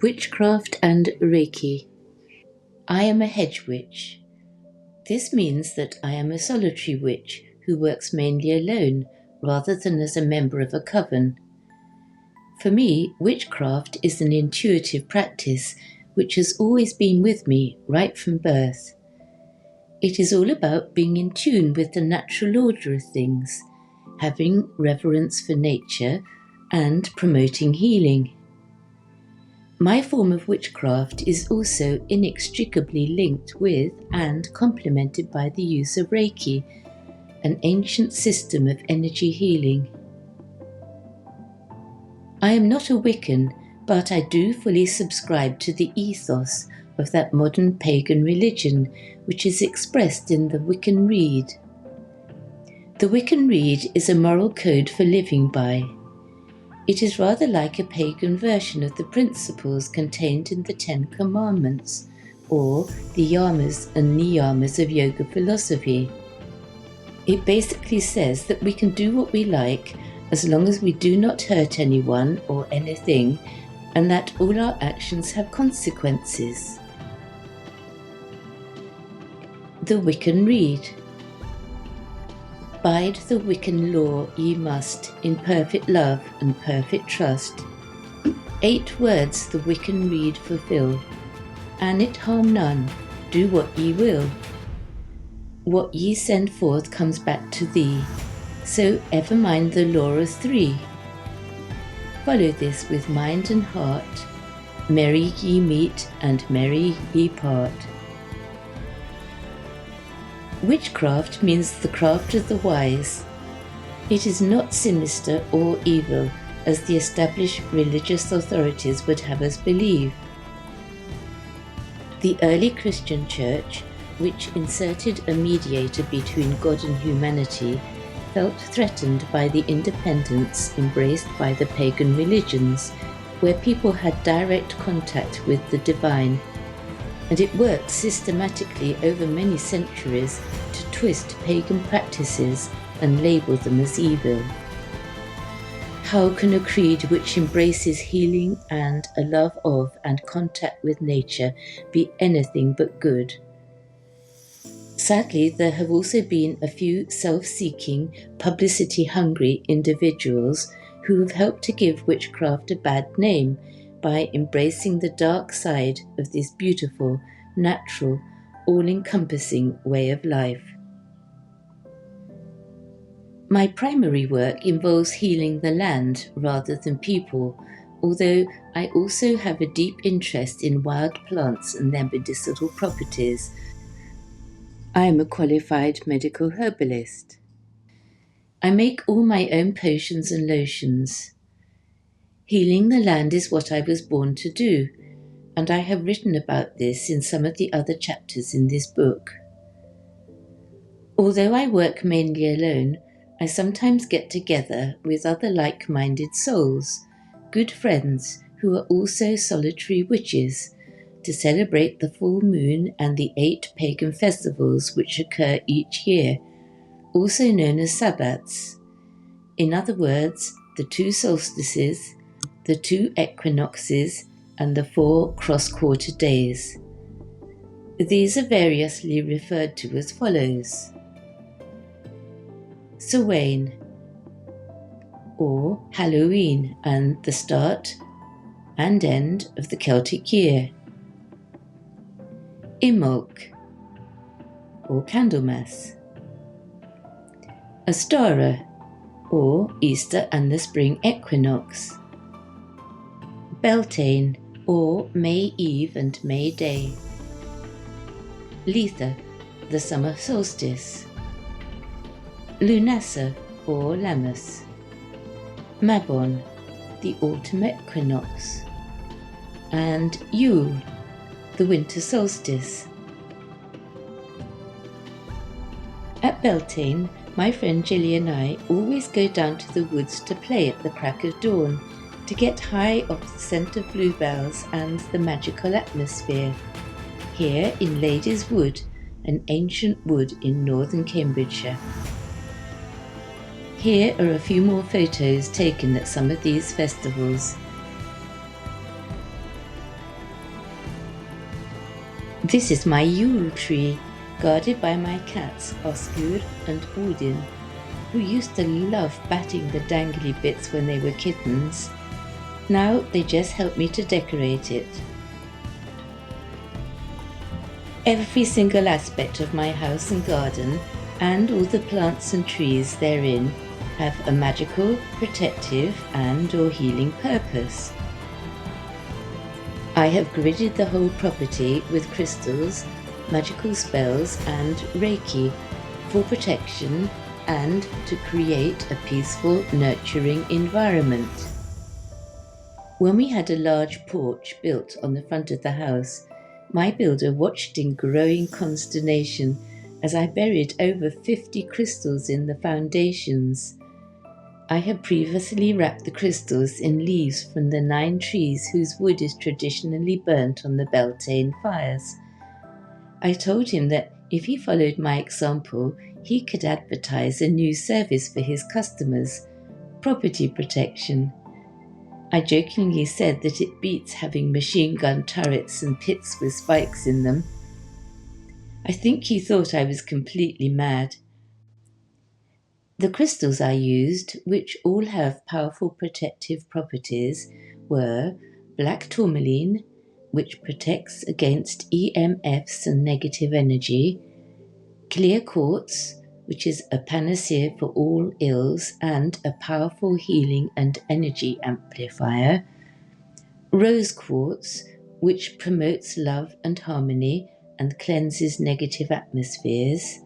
Witchcraft and Reiki. I am a hedge witch. This means that I am a solitary witch who works mainly alone rather than as a member of a coven. For me, witchcraft is an intuitive practice which has always been with me right from birth. It is all about being in tune with the natural order of things, having reverence for nature, and promoting healing. My form of witchcraft is also inextricably linked with and complemented by the use of Reiki, an ancient system of energy healing. I am not a Wiccan, but I do fully subscribe to the ethos of that modern pagan religion which is expressed in the Wiccan Rede. The Wiccan Rede is a moral code for living by. It is rather like a pagan version of the principles contained in the Ten Commandments, or the yamas and niyamas of yoga philosophy. It basically says that we can do what we like as long as we do not hurt anyone or anything, and that all our actions have consequences. The Wiccan Rede. Bide the Wiccan law ye must, in perfect love and perfect trust. 8 words the Wiccan Rede fulfill. An it harm none, do what ye will. What ye send forth comes back to thee, so ever mind the law of 3. Follow this with mind and heart. Merry ye meet and merry ye part. Witchcraft means the craft of the wise. It is not sinister or evil, as the established religious authorities would have us believe. The early Christian Church, which inserted a mediator between God and humanity, felt threatened by the independence embraced by the pagan religions, where people had direct contact with the divine, and it worked systematically over many centuries to twist pagan practices and label them as evil. How can a creed which embraces healing and a love of and contact with nature be anything but good? Sadly, there have also been a few self-seeking, publicity-hungry individuals who have helped to give witchcraft a bad name by embracing the dark side of this beautiful, natural, all-encompassing way of life. My primary work involves healing the land rather than people, although I also have a deep interest in wild plants and their medicinal properties. I am a qualified medical herbalist. I make all my own potions and lotions. Healing the land is what I was born to do, and I have written about this in some of the other chapters in this book. Although I work mainly alone, I sometimes get together with other like-minded souls, good friends who are also solitary witches, to celebrate the full moon and the 8 pagan festivals which occur each year, also known as Sabbats. In other words, the 2 solstices, the 2 equinoxes, and the 4 cross-quarter days. These are variously referred to as follows: Samhain, or Halloween, and the start and end of the Celtic year. Imbolc, or Candlemas. Ostara, or Easter and the spring equinox. Beltane, or May Eve and May Day. Letha, the summer solstice. Lunasa, or Lammas. Mabon, the autumn equinox. And Yule, the winter solstice. At Beltane, my friend Gilly and I always go down to the woods to play at the crack of dawn, to get high off the scent of bluebells and the magical atmosphere, here in Ladies Wood, an ancient wood in northern Cambridgeshire. Here are a few more photos taken at some of these festivals. This is my Yule tree, guarded by my cats Oscar and Odin, who used to love batting the dangly bits when they were kittens. Now they just help me to decorate it. Every single aspect of my house and garden, and all the plants and trees therein, have a magical, protective and/or healing purpose. I have gridded the whole property with crystals, magical spells and Reiki for protection and to create a peaceful, nurturing environment. When we had a large porch built on the front of the house, my builder watched in growing consternation as I buried over 50 crystals in the foundations. I had previously wrapped the crystals in leaves from the 9 trees whose wood is traditionally burnt on the Beltane fires. I told him that if he followed my example, he could advertise a new service for his customers, property protection. I jokingly said that it beats having machine gun turrets and pits with spikes in them. I think he thought I was completely mad. The crystals I used, which all have powerful protective properties, were black tourmaline, which protects against EMFs and negative energy, clear quartz, which is a panacea for all ills and a powerful healing and energy amplifier, rose quartz, which promotes love and harmony and cleanses negative atmospheres,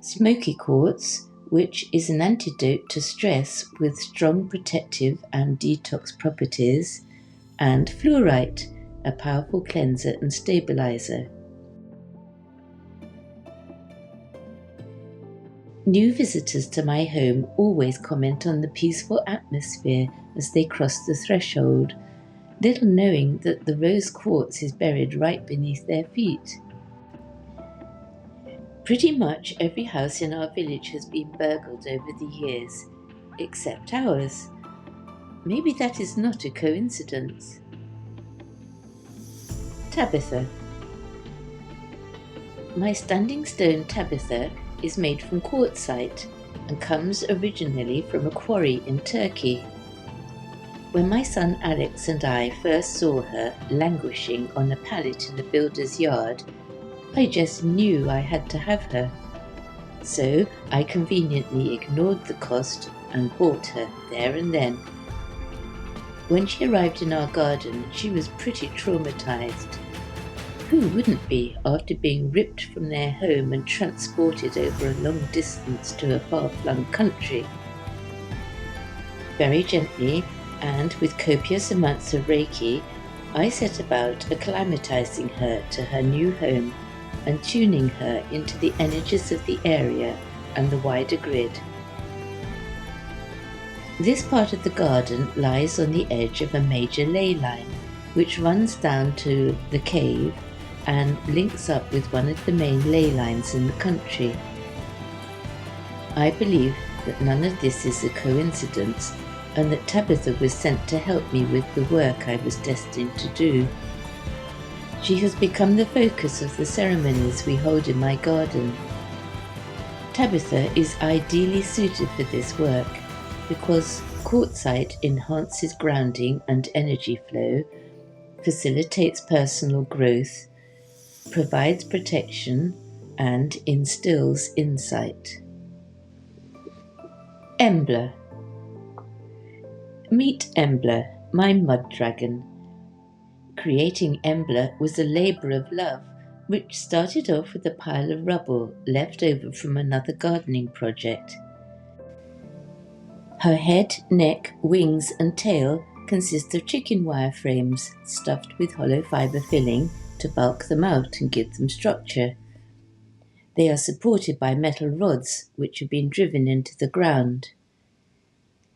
smoky quartz, which is an antidote to stress with strong protective and detox properties, and fluorite, a powerful cleanser and stabilizer. New visitors to my home always comment on the peaceful atmosphere as they cross the threshold, little knowing that the rose quartz is buried right beneath their feet. Pretty much every house in our village has been burgled over the years, except ours. Maybe that is not a coincidence. Tabitha. My standing stone Tabitha is made from quartzite and comes originally from a quarry in Turkey. When my son Alex and I first saw her languishing on a pallet in a builder's yard, I just knew I had to have her. So I conveniently ignored the cost and bought her there and then. When she arrived in our garden, she was pretty traumatized. Who wouldn't be after being ripped from their home and transported over a long distance to a far-flung country? Very gently, and with copious amounts of Reiki, I set about acclimatizing her to her new home and tuning her into the energies of the area and the wider grid. This part of the garden lies on the edge of a major ley line, which runs down to the cave and links up with one of the main ley lines in the country. I believe that none of this is a coincidence, and that Tabitha was sent to help me with the work I was destined to do. She has become the focus of the ceremonies we hold in my garden. Tabitha is ideally suited for this work because quartzite enhances grounding and energy flow, facilitates personal growth, provides protection, and instills insight. Embla. Meet Embla, my mud dragon. Creating Embla was a labour of love, which started off with a pile of rubble left over from another gardening project. Her head, neck, wings and tail consist of chicken wire frames stuffed with hollow fibre filling to bulk them out and give them structure. They are supported by metal rods which have been driven into the ground.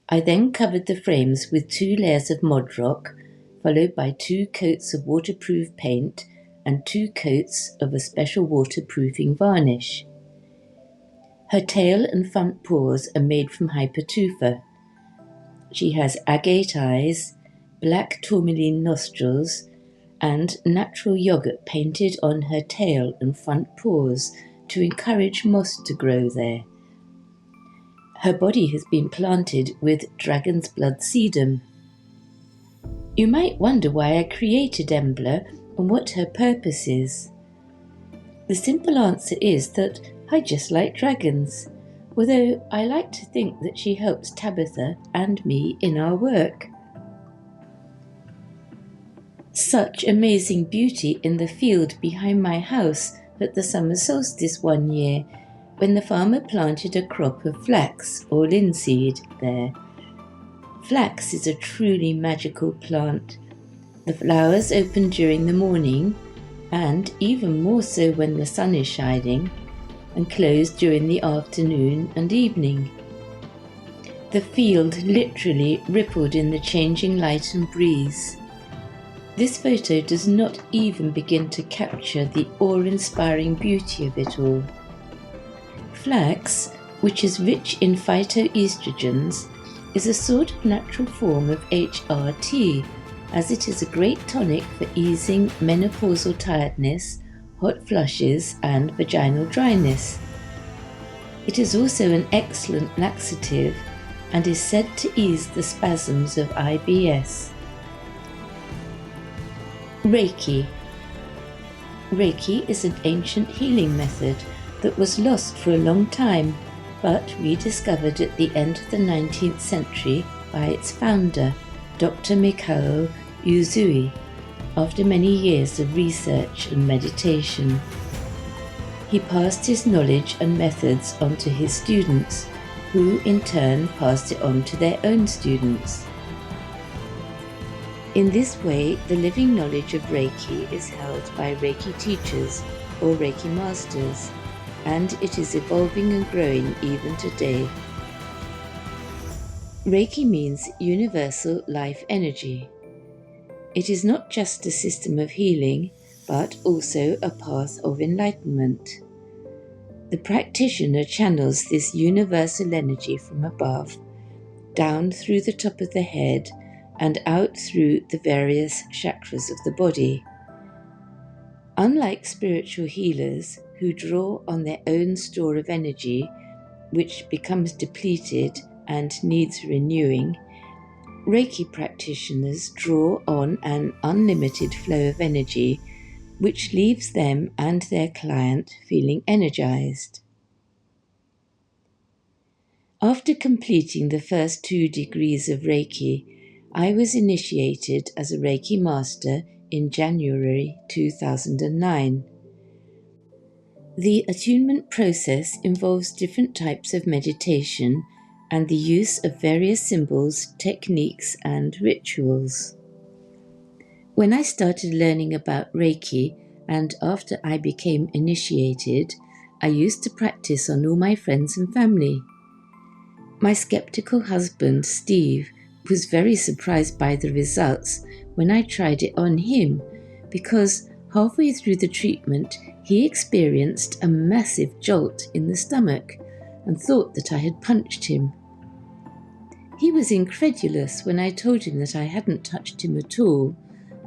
I then covered the frames with 2 layers of mod rock, followed by 2 coats of waterproof paint and 2 coats of a special waterproofing varnish. Her tail and front paws are made from hypertufa. She has agate eyes, black tourmaline nostrils, and natural yogurt painted on her tail and front paws to encourage moss to grow there. Her body has been planted with dragon's blood sedum. You might wonder why I created Embla and what her purpose is. The simple answer is that I just like dragons, although I like to think that she helps Tabitha and me in our work. Such amazing beauty in the field behind my house at the summer solstice one year, when the farmer planted a crop of flax or linseed there. Flax is a truly magical plant. The flowers open during the morning, and even more so when the sun is shining, and close during the afternoon and evening. The field literally rippled in the changing light and breeze. This photo does not even begin to capture the awe-inspiring beauty of it all. Flax, which is rich in phytoestrogens, is a sort of natural form of HRT, as it is a great tonic for easing menopausal tiredness, hot flushes, and vaginal dryness. It is also an excellent laxative and is said to ease the spasms of IBS. Reiki. Reiki is an ancient healing method that was lost for a long time, but rediscovered at the end of the 19th century by its founder, Dr. Mikao Usui, after many years of research and meditation. He passed his knowledge and methods on to his students, who in turn passed it on to their own students. In this way, the living knowledge of Reiki is held by Reiki teachers or Reiki masters, and it is evolving and growing even today. Reiki means universal life energy. It is not just a system of healing, but also a path of enlightenment. The practitioner channels this universal energy from above, down through the top of the head, and out through the various chakras of the body. Unlike spiritual healers who draw on their own store of energy, which becomes depleted and needs renewing, Reiki practitioners draw on an unlimited flow of energy, which leaves them and their client feeling energized. After completing the first 2 degrees of Reiki, I was initiated as a Reiki master in January 2009. The attunement process involves different types of meditation and the use of various symbols, techniques, and rituals. When I started learning about Reiki, and after I became initiated, I used to practice on all my friends and family. My skeptical husband, Steve, was very surprised by the results when I tried it on him, because halfway through the treatment he experienced a massive jolt in the stomach and thought that I had punched him. He was incredulous when I told him that I hadn't touched him at all,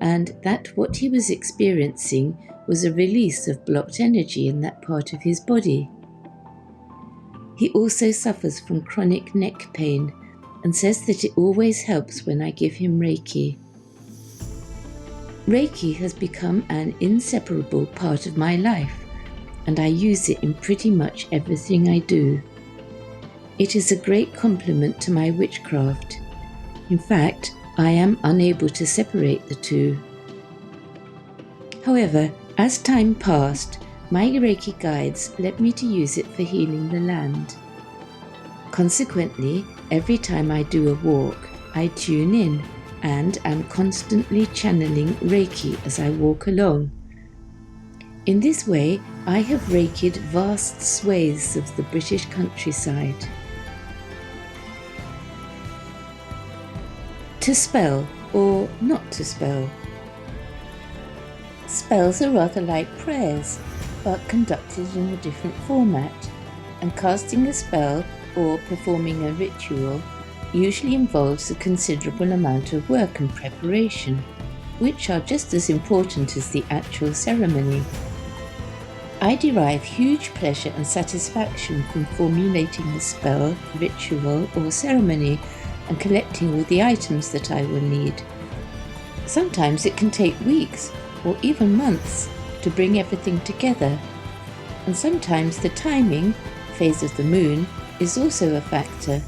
and that what he was experiencing was a release of blocked energy in that part of his body. He also suffers from chronic neck pain and says that it always helps when I give him Reiki. Reiki has become an inseparable part of my life, and I use it in pretty much everything I do. It is a great complement to my witchcraft. In fact, I am unable to separate the two. However, as time passed, my Reiki guides led me to use it for healing the land. Consequently, every time I do a walk, I tune in and am constantly channeling Reiki as I walk along. In this way, I have Reiki'd vast swathes of the British countryside. To spell or not to spell. Spells are rather like prayers, but conducted in a different format, and casting a spell or performing a ritual usually involves a considerable amount of work and preparation. which are just as important as the actual ceremony. I derive huge pleasure and satisfaction from formulating a spell, ritual, or ceremony and collecting all the items that I will need. Sometimes it can take weeks or even months to bring everything together, and sometimes the timing, phase of the moon, is also a factor.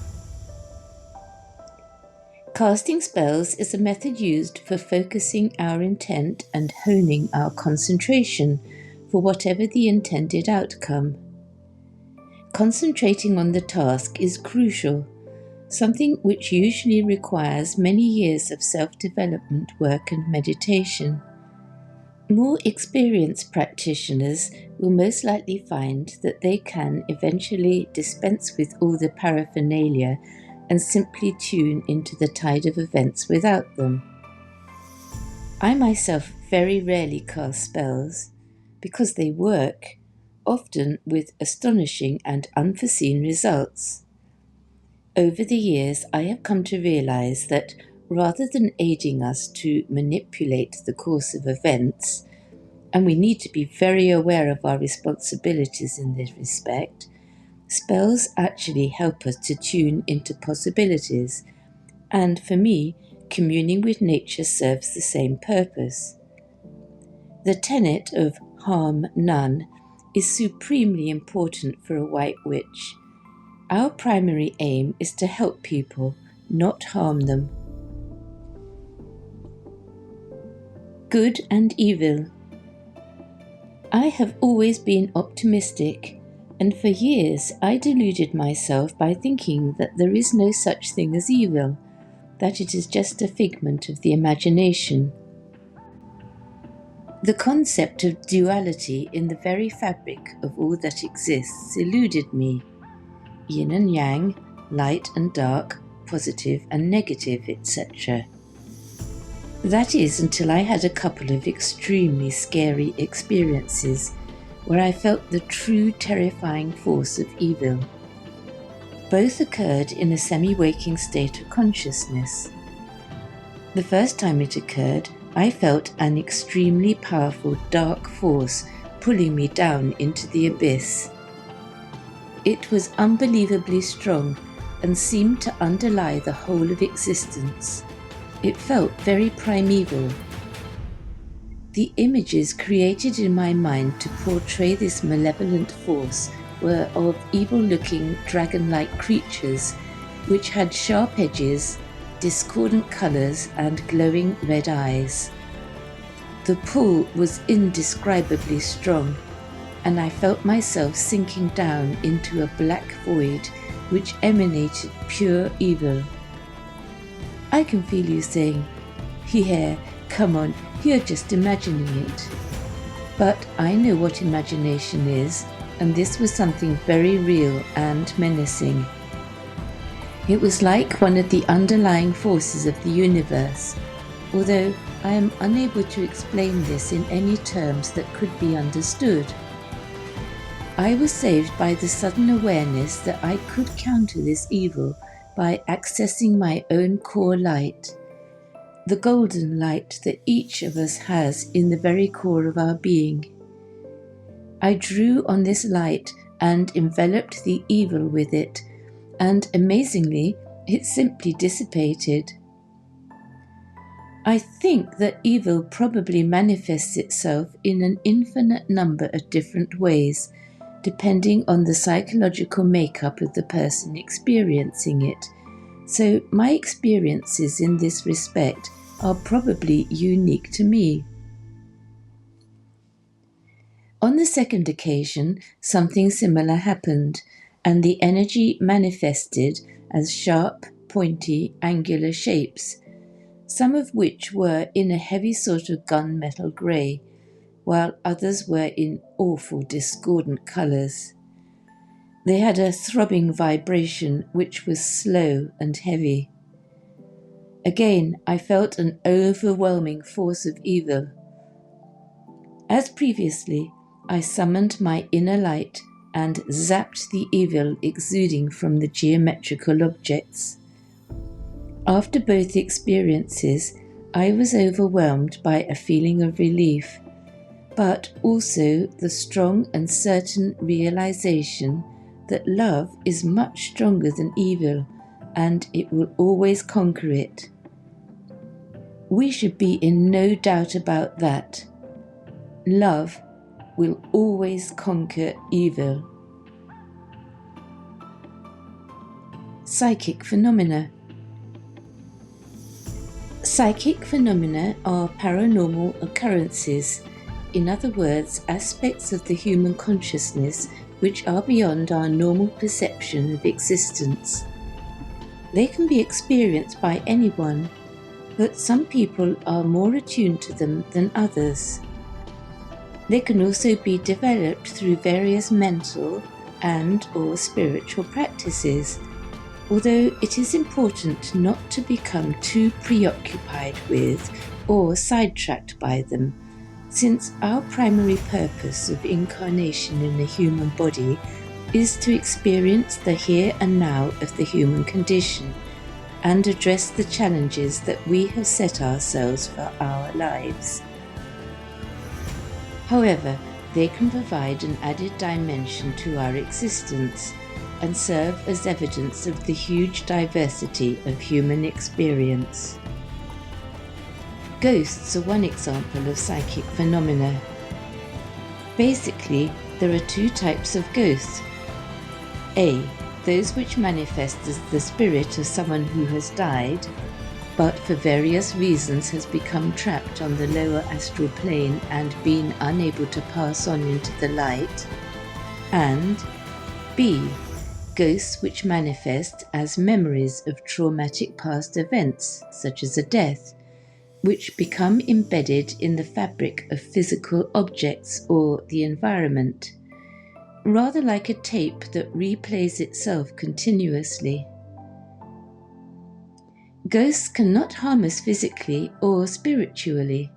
Casting spells is a method used for focusing our intent and honing our concentration for whatever the intended outcome. Concentrating on the task is crucial, something which usually requires many years of self-development work and meditation. More experienced practitioners will most likely find that they can eventually dispense with all the paraphernalia and simply tune into the tide of events without them. I myself very rarely cast spells, because they work, often with astonishing and unforeseen results. Over the years, I have come to realize that rather than aiding us to manipulate the course of events, and we need to be very aware of our responsibilities in this respect, spells actually help us to tune into possibilities, and for me, communing with nature serves the same purpose. The tenet of harm none is supremely important for a white witch. Our primary aim is to help people, not harm them. Good and evil. I have always been optimistic, and for years I deluded myself by thinking that there is no such thing as evil, that it is just a figment of the imagination. The concept of duality in the very fabric of all that exists eluded me. Yin and yang, light and dark, positive and negative, etc. That is until I had a couple of extremely scary experiences where I felt the true terrifying force of evil. Both occurred in a semi-waking state of consciousness. The first time it occurred, I felt an extremely powerful dark force pulling me down into the abyss. It was unbelievably strong and seemed to underlie the whole of existence. It felt very primeval. The images created in my mind to portray this malevolent force were of evil-looking dragon-like creatures which had sharp edges, discordant colours and glowing red eyes. The pull was indescribably strong, and I felt myself sinking down into a black void which emanated pure evil. I can feel you saying, "Yeah, come on, you're just imagining it." But I know what imagination is, and this was something very real and menacing. It was like one of the underlying forces of the universe, although I am unable to explain this in any terms that could be understood. I was saved by the sudden awareness that I could counter this evil by accessing my own core light, the golden light that each of us has in the very core of our being. I drew on this light and enveloped the evil with it, and amazingly, it simply dissipated. I think that evil probably manifests itself in an infinite number of different ways, depending on the psychological makeup of the person experiencing it. So my experiences in this respect are probably unique to me. On the second occasion, something similar happened, and the energy manifested as sharp, pointy, angular shapes, some of which were in a heavy sort of gunmetal grey, while others were in awful discordant colours. They had a throbbing vibration which was slow and heavy. Again, I felt an overwhelming force of evil. As previously, I summoned my inner light and zapped the evil exuding from the geometrical objects. After both experiences, I was overwhelmed by a feeling of relief, but also the strong and certain realization that love is much stronger than evil, and it will always conquer it. We should be in no doubt about that. Love will always conquer evil. Psychic phenomena. Psychic phenomena are paranormal occurrences, in other words, aspects of the human consciousness which are beyond our normal perception of existence. They can be experienced by anyone, but some people are more attuned to them than others. They can also be developed through various mental and/or spiritual practices, although it is important not to become too preoccupied with or sidetracked by them, since our primary purpose of incarnation in a human body is to experience the here and now of the human condition and address the challenges that we have set ourselves for our lives. However, they can provide an added dimension to our existence and serve as evidence of the huge diversity of human experience. Ghosts are one example of psychic phenomena. Basically, there are two types of ghosts. A. Those which manifest as the spirit of someone who has died, but for various reasons has become trapped on the lower astral plane and been unable to pass on into the light. And B. Ghosts which manifest as memories of traumatic past events, such as a death, which become embedded in the fabric of physical objects or the environment, rather like a tape that replays itself continuously. Ghosts cannot harm us physically or spiritually,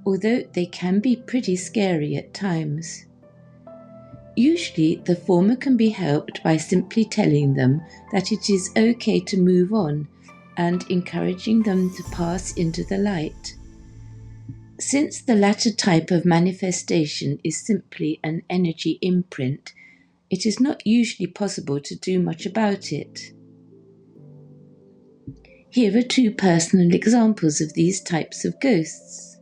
although they can be pretty scary at times. Usually, the former can be helped by simply telling them that it is okay to move on and encouraging them to pass into the light. Since the latter type of manifestation is simply an energy imprint, it is not usually possible to do much about it. Here are two personal examples of these types of ghosts.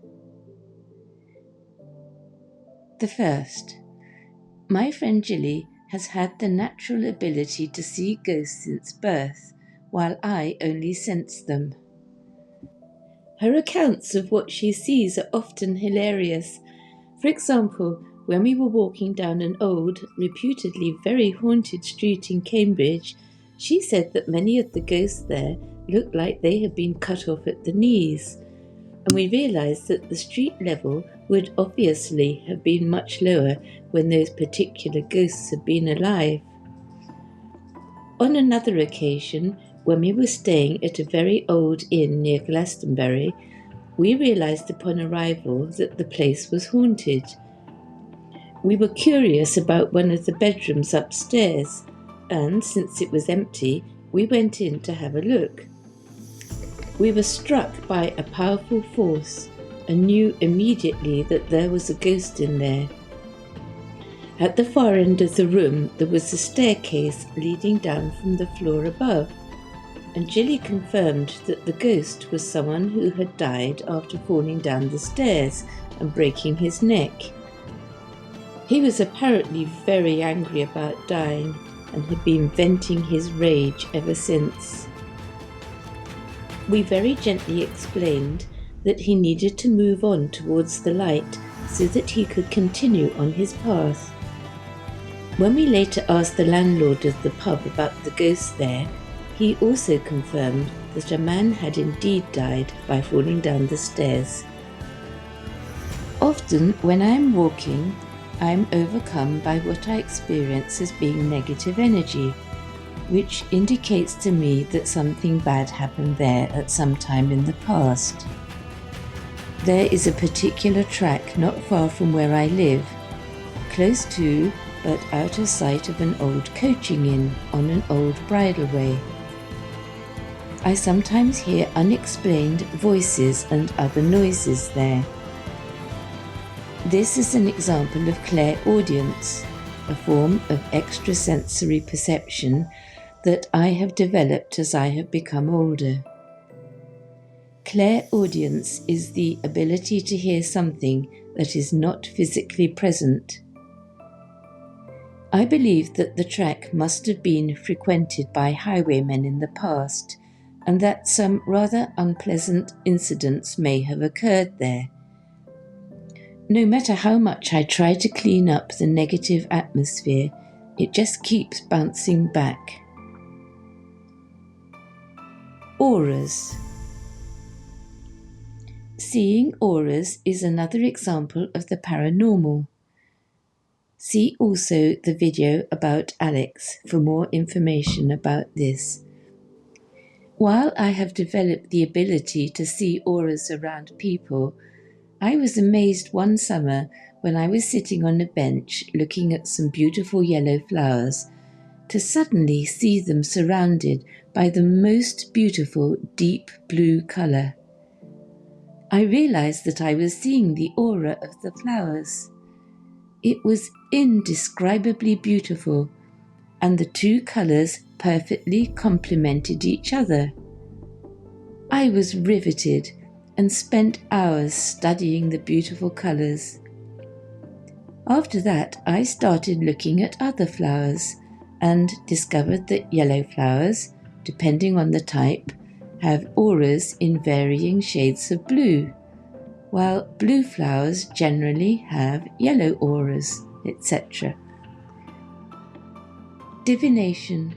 The first. My friend Jilly has had the natural ability to see ghosts since birth, while I only sense them. Her accounts of what she sees are often hilarious. For example, when we were walking down an old, reputedly very haunted street in Cambridge, she said that many of the ghosts there looked like they had been cut off at the knees, and we realised that the street level would obviously have been much lower when those particular ghosts had been alive. On another occasion, when we were staying at a very old inn near Glastonbury, we realised upon arrival that the place was haunted. We were curious about one of the bedrooms upstairs, and since it was empty, we went in to have a look. We were struck by a powerful force and knew immediately that there was a ghost in there. At the far end of the room there was a staircase leading down from the floor above, and Jilly confirmed that the ghost was someone who had died after falling down the stairs and breaking his neck. He was apparently very angry about dying and had been venting his rage ever since. We very gently explained that he needed to move on towards the light so that he could continue on his path. When we later asked the landlord of the pub about the ghost there, he also confirmed that a man had indeed died by falling down the stairs. Often, when I am walking, I am overcome by what I experience as being negative energy, which indicates to me that something bad happened there at some time in the past. There is a particular track not far from where I live, close to but out of sight of an old coaching inn on an old bridleway. I sometimes hear unexplained voices and other noises there. This is an example of clairaudience, a form of extrasensory perception that I have developed as I have become older. Clairaudience is the ability to hear something that is not physically present. I believe that the track must have been frequented by highwaymen in the past, and that some rather unpleasant incidents may have occurred there. No matter how much I try to clean up the negative atmosphere, it just keeps bouncing back. Auras. Seeing auras is another example of the paranormal. See also the video about Alex for more information about this. While I have developed the ability to see auras around people, I was amazed one summer when I was sitting on a bench looking at some beautiful yellow flowers to suddenly see them surrounded by the most beautiful deep blue colour. I realised that I was seeing the aura of the flowers. It was indescribably beautiful, and the two colours perfectly complemented each other. I was riveted and spent hours studying the beautiful colours. After that, I started looking at other flowers and discovered that yellow flowers, depending on the type, have auras in varying shades of blue, while blue flowers generally have yellow auras, etc. Divination.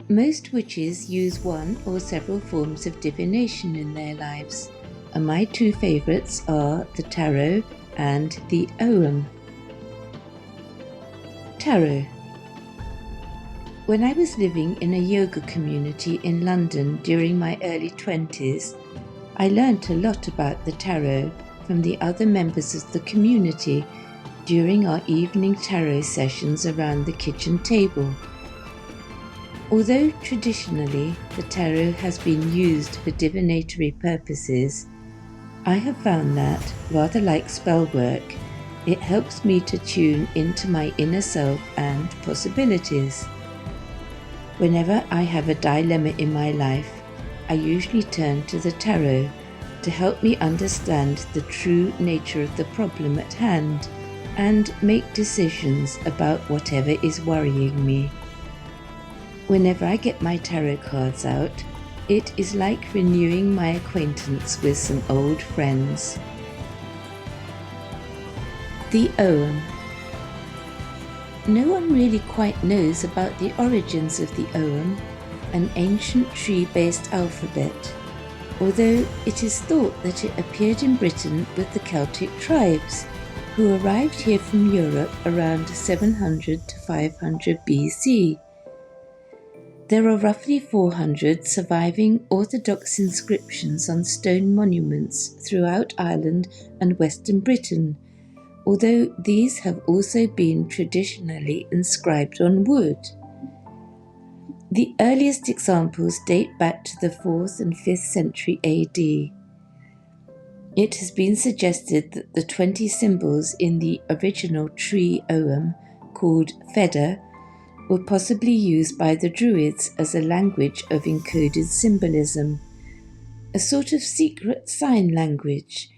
Most witches use one or several forms of divination in their lives, and my two favourites are the tarot and the Ogham. Tarot. When I was living in a yoga community in London during my early 20s, I learnt a lot about the tarot from the other members of the community during our evening tarot sessions around the kitchen table. Although traditionally the tarot has been used for divinatory purposes, I have found that, rather like spell work, it helps me to tune into my inner self and possibilities. Whenever I have a dilemma in my life, I usually turn to the tarot to help me understand the true nature of the problem at hand and make decisions about whatever is worrying me. Whenever I get my tarot cards out, it is like renewing my acquaintance with some old friends. The Ogham. No one really quite knows about the origins of the Ogham, an ancient tree-based alphabet, although it is thought that it appeared in Britain with the Celtic tribes, who arrived here from Europe around 700 to 500 BC. There are roughly 400 surviving Orthodox inscriptions on stone monuments throughout Ireland and Western Britain, although these have also been traditionally inscribed on wood. The earliest examples date back to the 4th and 5th century AD. It has been suggested that the 20 symbols in the original tree Ogham, called Feda, were possibly used by the Druids as a language of encoded symbolism, a sort of secret sign language,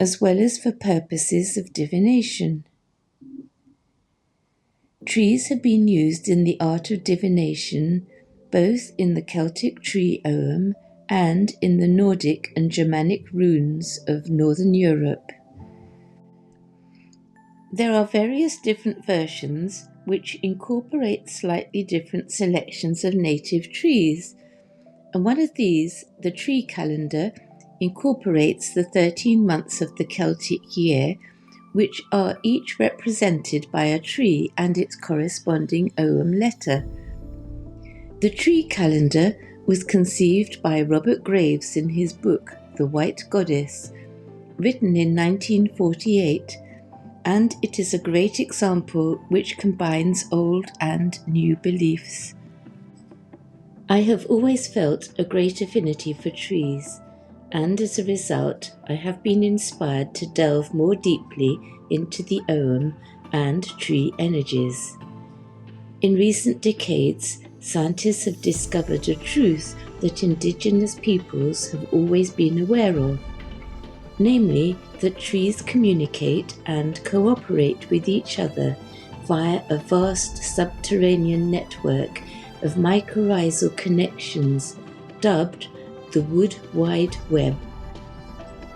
as well as for purposes of divination. Trees have been used in the art of divination both in the Celtic tree Ogham and in the Nordic and Germanic runes of Northern Europe. There are various different versions which incorporate slightly different selections of native trees, and one of these, the tree calendar, incorporates the 13 months of the Celtic year, which are each represented by a tree and its corresponding Ogham letter. The tree calendar was conceived by Robert Graves in his book The White Goddess, written in 1948, and it is a great example which combines old and new beliefs. I have always felt a great affinity for trees, and as a result, I have been inspired to delve more deeply into the Ogham and tree energies. In recent decades, scientists have discovered a truth that indigenous peoples have always been aware of, namely that trees communicate and cooperate with each other via a vast subterranean network of mycorrhizal connections dubbed the Wood Wide Web,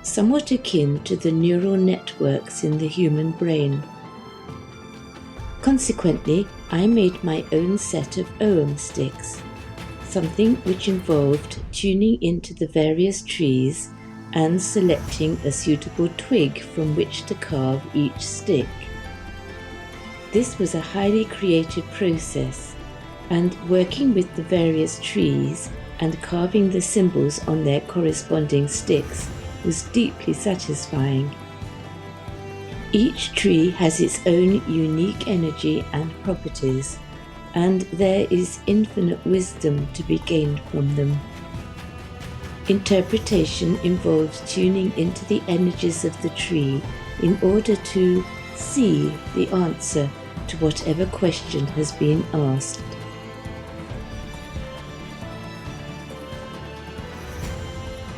somewhat akin to the neural networks in the human brain. Consequently, I made my own set of Ogham sticks, something which involved tuning into the various trees and selecting a suitable twig from which to carve each stick. This was a highly creative process, and working with the various trees and carving the symbols on their corresponding sticks was deeply satisfying. Each tree has its own unique energy and properties, and there is infinite wisdom to be gained from them. Interpretation involves tuning into the energies of the tree in order to see the answer to whatever question has been asked.